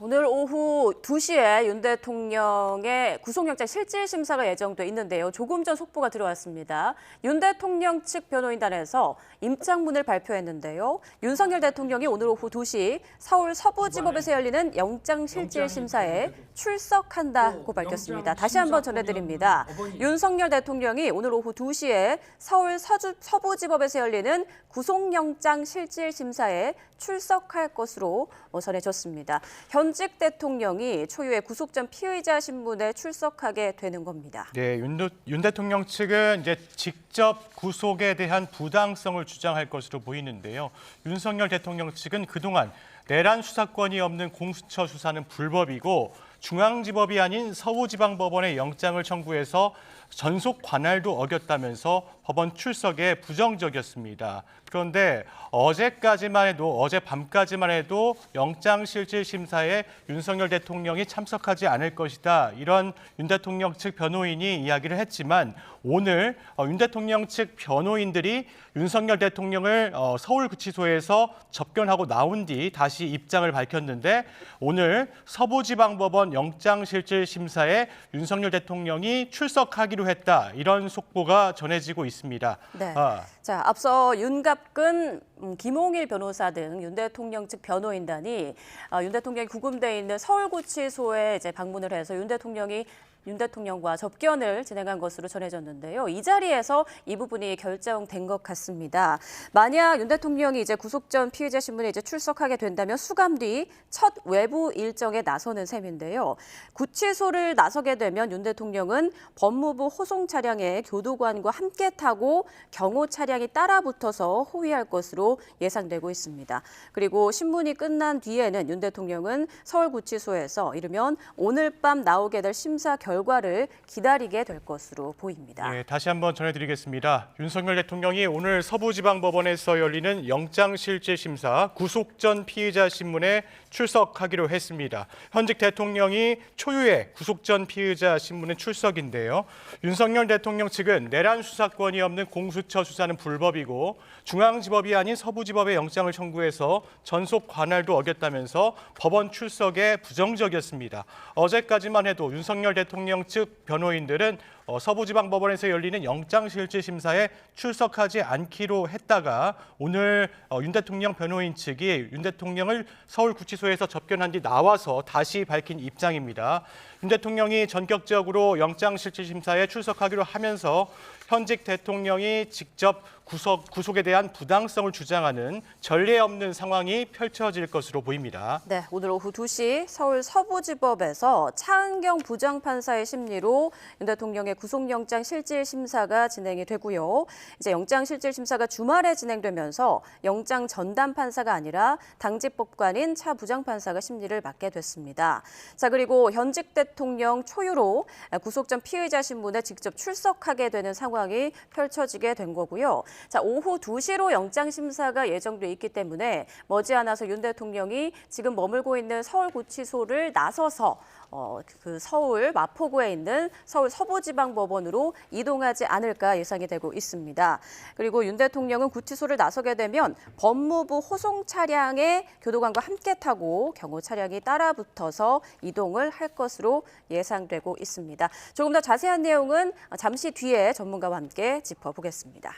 오늘 오후 2시에 윤 대통령의 구속영장 실질심사가 예정돼 있는데요. 조금 전 속보가 들어왔습니다. 윤 대통령 측 변호인단에서 입장문을 발표했는데요. 윤석열 대통령이 오늘 오후 2시 서울 서부지법에서 열리는 영장 실질심사에 출석한다고 밝혔습니다. 다시 한번 전해드립니다. 윤석열 대통령이 오늘 오후 2시에 서울 서부지법에서 열리는 구속영장 실질심사에 출석할 것으로 전해졌습니다. 현직 대통령이 초유의 구속 전 피의자 신문에 출석하게 되는 겁니다. 네, 윤 대통령 측은 이제 직접 구속에 대한 부당성을 주장할 것으로 보이는데요. 윤석열 대통령 측은 그동안 내란 수사권이 없는 공수처 수사는 불법이고 중앙지법이 아닌 서부지방법원에 영장을 청구해서 전속 관할도 어겼다면서 법원 출석에 부정적이었습니다. 그런데 어제 밤까지만 해도 영장실질심사에 윤석열 대통령이 참석하지 않을 것이다. 이런 윤 대통령 측 변호인이 이야기를 했지만 오늘 윤 대통령 측 변호인들이 윤석열 대통령을 서울구치소에서 접견하고 나온 뒤 다시 입장을 밝혔는데 오늘 서부지방법원 영장실질심사에 윤석열 대통령이 출석하기로 했다. 이런 속보가 전해지고 있습니다. 네. 자, 앞서 윤갑근, 김홍일 변호사 등 윤 대통령 측 변호인단이 윤 대통령이 구금돼 있는 서울구치소에 이제 방문을 해서 윤 대통령과 접견을 진행한 것으로 전해졌는데요. 이 자리에서 이 부분이 결정된 것 같습니다. 만약 윤 대통령이 이제 구속 전 피의자 신문에 이제 출석하게 된다면 수감 뒤 첫 외부 일정에 나서는 셈인데요. 구치소를 나서게 되면 윤 대통령은 법무부 호송 차량에 교도관과 함께 타고 경호 차량이 따라붙어서 호위할 것으로 예상되고 있습니다. 그리고 신문이 끝난 뒤에는 윤 대통령은 서울구치소에서 이르면 오늘 밤 나오게 될 심사 결과를 기다리게 될 것으로 보입니다. 네, 다시 한번 전해드리겠습니다. 윤석열 대통령이 오늘 서부지방법원에서 열리는 영장실질심사 구속 전 피의자 신문에 출석하기로 했습니다. 현직 대통령이 초유의 구속 전 피의자 신문에 출석인데요. 윤석열 대통령 측은 내란 수사권이 없는 공수처 수사는 불법이고 중앙지법이 아닌 서부지법에 영장을 청구해서 전속 관할도 어겼다면서 법원 출석에 부정적이었습니다. 어제까지만 해도 윤석열 대통령 측 변호인들은 서부지방법원에서 열리는 영장실질심사에 출석하지 않기로 했다가 오늘 윤 대통령 변호인 측이 윤 대통령을 서울구치소에서 접견한 뒤 나와서 다시 밝힌 입장입니다. 윤 대통령이 전격적으로 영장실질심사에 출석하기로 하면서 현직 대통령이 직접 구속에 대한 부당성을 주장하는 전례 없는 상황이 펼쳐질 것으로 보입니다. 네, 오늘 오후 2시 서울 서부지법에서 차은경 부장판사의 심리로 윤 대통령의 구속영장 실질심사가 진행이 되고요. 이제 영장실질심사가 주말에 진행되면서 영장 전담 판사가 아니라 당직법관인 차 부장판사가 심리를 맡게 됐습니다. 자, 그리고 현직 대통령 초유로 구속 전 피의자 신문에 직접 출석하게 되는 상황이 펼쳐지게 된 거고요. 자, 오후 2시로 영장심사가 예정돼 있기 때문에 머지않아서 윤 대통령이 지금 머물고 있는 서울구치소를 나서서 그 서울 마포구에 있는 서울 서부지방법원으로 이동하지 않을까 예상이 되고 있습니다. 그리고 윤 대통령은 구치소를 나서게 되면 법무부 호송 차량에 교도관과 함께 타고 경호 차량이 따라붙어서 이동을 할 것으로 예상되고 있습니다. 조금 더 자세한 내용은 잠시 뒤에 전문가와 함께 짚어보겠습니다.